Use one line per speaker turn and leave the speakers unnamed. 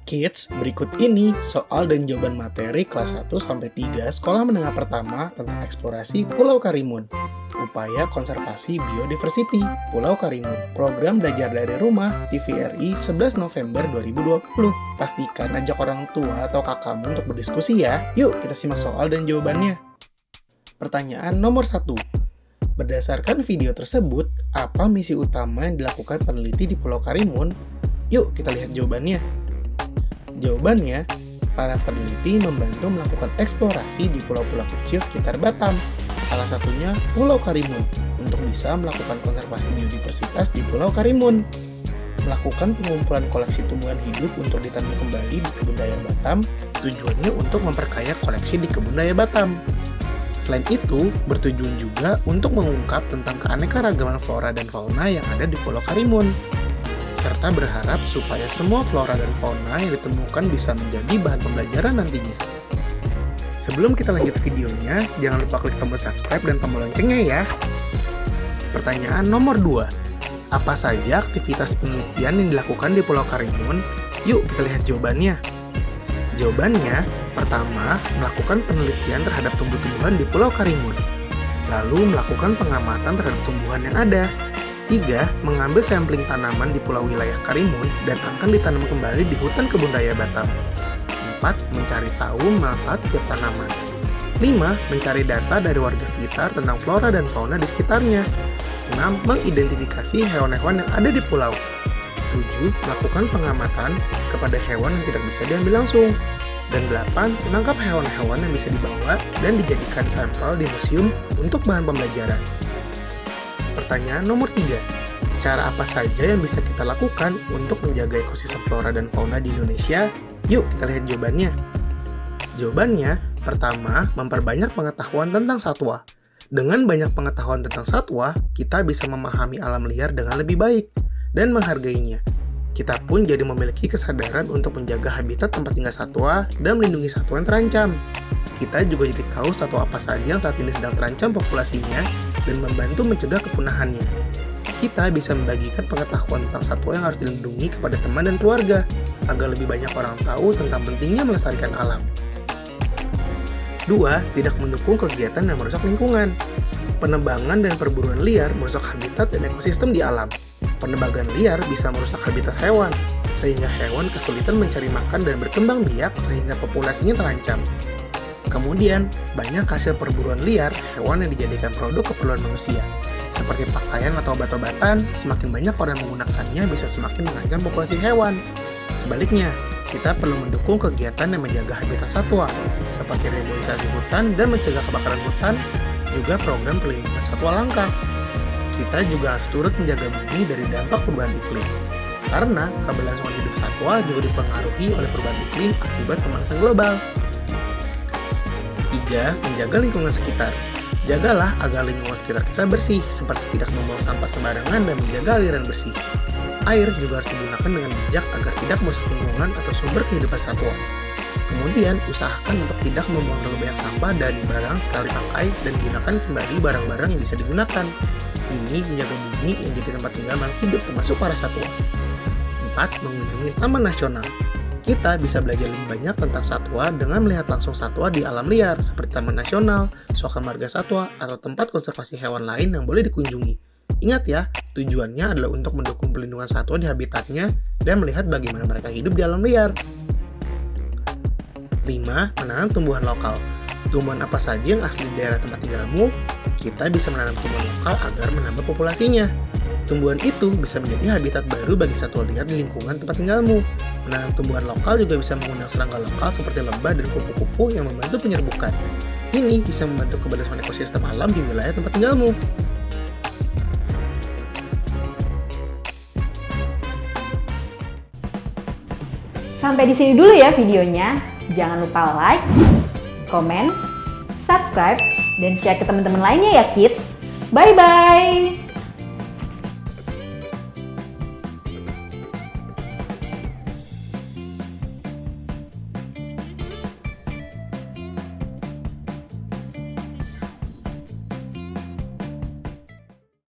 Kids, berikut ini soal dan jawaban materi kelas 1-3 Sekolah Menengah Pertama tentang eksplorasi Pulau Karimun. Upaya konservasi biodiversity Pulau Karimun. Program belajar dari rumah TVRI 11 November 2020. Pastikan ajak orang tua atau kakakmu untuk berdiskusi ya. Yuk kita simak soal dan jawabannya. Pertanyaan nomor 1. Berdasarkan video tersebut, apa misi utama yang dilakukan peneliti di Pulau Karimun? Yuk kita lihat jawabannya. Jawabannya, para peneliti membantu melakukan eksplorasi di pulau-pulau kecil sekitar Batam, salah satunya Pulau Karimun, untuk bisa melakukan konservasi biodiversitas di Pulau Karimun. Melakukan pengumpulan koleksi tumbuhan hidup untuk ditanam kembali di Kebun Raya Batam, tujuannya untuk memperkaya koleksi di Kebun Raya Batam. Selain itu, bertujuan juga untuk mengungkap tentang keanekaragaman flora dan fauna yang ada di Pulau Karimun, serta berharap supaya semua flora dan fauna yang ditemukan bisa menjadi bahan pembelajaran nantinya. Sebelum kita lanjut videonya, jangan lupa klik tombol subscribe dan tombol loncengnya ya. Pertanyaan nomor 2. Apa saja aktivitas penelitian yang dilakukan di Pulau Karimun? Yuk kita lihat jawabannya. Jawabannya, pertama, melakukan penelitian terhadap tumbuh-tumbuhan di Pulau Karimun. Lalu melakukan pengamatan terhadap tumbuhan yang ada. 3. Mengambil sampling tanaman di pulau wilayah Karimun dan akan ditanam kembali di hutan Kebun Raya Batam. 4. Mencari tahu manfaat setiap tanaman. 5. Mencari data dari warga sekitar tentang flora dan fauna di sekitarnya. 6. Mengidentifikasi hewan-hewan yang ada di pulau. 7. Melakukan pengamatan kepada hewan yang tidak bisa diambil langsung. Dan 8. Menangkap hewan-hewan yang bisa dibawa dan dijadikan sampel di museum untuk bahan pembelajaran. Pertanyaan nomor 3. Cara apa saja yang bisa kita lakukan untuk menjaga ekosistem flora dan fauna di Indonesia? Yuk kita lihat jawabannya. Jawabannya, pertama, memperbanyak pengetahuan tentang satwa. Dengan banyak pengetahuan tentang satwa, kita bisa memahami alam liar dengan lebih baik dan menghargainya. Kita pun jadi memiliki kesadaran untuk menjaga habitat tempat tinggal satwa dan melindungi satwa yang terancam. Kita juga jadi tahu satwa apa saja yang saat ini sedang terancam populasinya dan membantu mencegah kepunahannya. Kita bisa membagikan pengetahuan tentang satwa yang harus dilindungi kepada teman dan keluarga, agar lebih banyak orang tahu tentang pentingnya melestarikan alam. 2. Tidak mendukung kegiatan yang merusak lingkungan. Penebangan dan perburuan liar merusak habitat dan ekosistem di alam. Penebangan liar bisa merusak habitat hewan, sehingga hewan kesulitan mencari makan dan berkembang biak sehingga populasinya terancam. Kemudian, banyak hasil perburuan liar hewan yang dijadikan produk keperluan manusia. Seperti pakaian atau obat-obatan, semakin banyak orang yang menggunakannya bisa semakin mengancam populasi hewan. Sebaliknya, kita perlu mendukung kegiatan yang menjaga habitat satwa, seperti reboisasi hutan dan mencegah kebakaran hutan, juga program perlindungan satwa langka. Kita juga harus turut menjaga bumi dari dampak perubahan iklim. Karena keberlangsungan hidup satwa juga dipengaruhi oleh perubahan iklim akibat pemanasan global. 3. Menjaga lingkungan sekitar. Jagalah agar lingkungan sekitar kita bersih, seperti tidak membuang sampah sembarangan dan menjaga aliran bersih. Air juga harus digunakan dengan bijak agar tidak merusak lingkungan atau sumber kehidupan satwa. Kemudian, usahakan untuk tidak membuang terlalu banyak sampah dari barang sekali pakai dan gunakan kembali barang-barang yang bisa digunakan. Ini menjaga bumi yang jadi tempat tinggal makhluk hidup termasuk para satwa. 4. Mengunjungi taman nasional. Kita bisa belajar lebih banyak tentang satwa dengan melihat langsung satwa di alam liar, seperti Taman Nasional, Suaka Marga Satwa, atau tempat konservasi hewan lain yang boleh dikunjungi. Ingat ya, tujuannya adalah untuk mendukung pelindungan satwa di habitatnya dan melihat bagaimana mereka hidup di alam liar. 5. Menanam tumbuhan lokal. Tumbuhan apa saja yang asli di daerah tempat tinggalmu? Kita bisa menanam tumbuhan lokal agar menambah populasinya. Tumbuhan itu bisa menjadi habitat baru bagi satwa liar di lingkungan tempat tinggalmu. Menanam tumbuhan lokal juga bisa mengundang serangga lokal seperti lebah dan kupu-kupu yang membantu penyerbukan. Ini bisa membantu keberlangsungan ekosistem alam di wilayah tempat tinggalmu.
Sampai di sini dulu ya videonya. Jangan lupa like, komen, subscribe, dan share ke teman-teman lainnya ya kids. Bye-bye!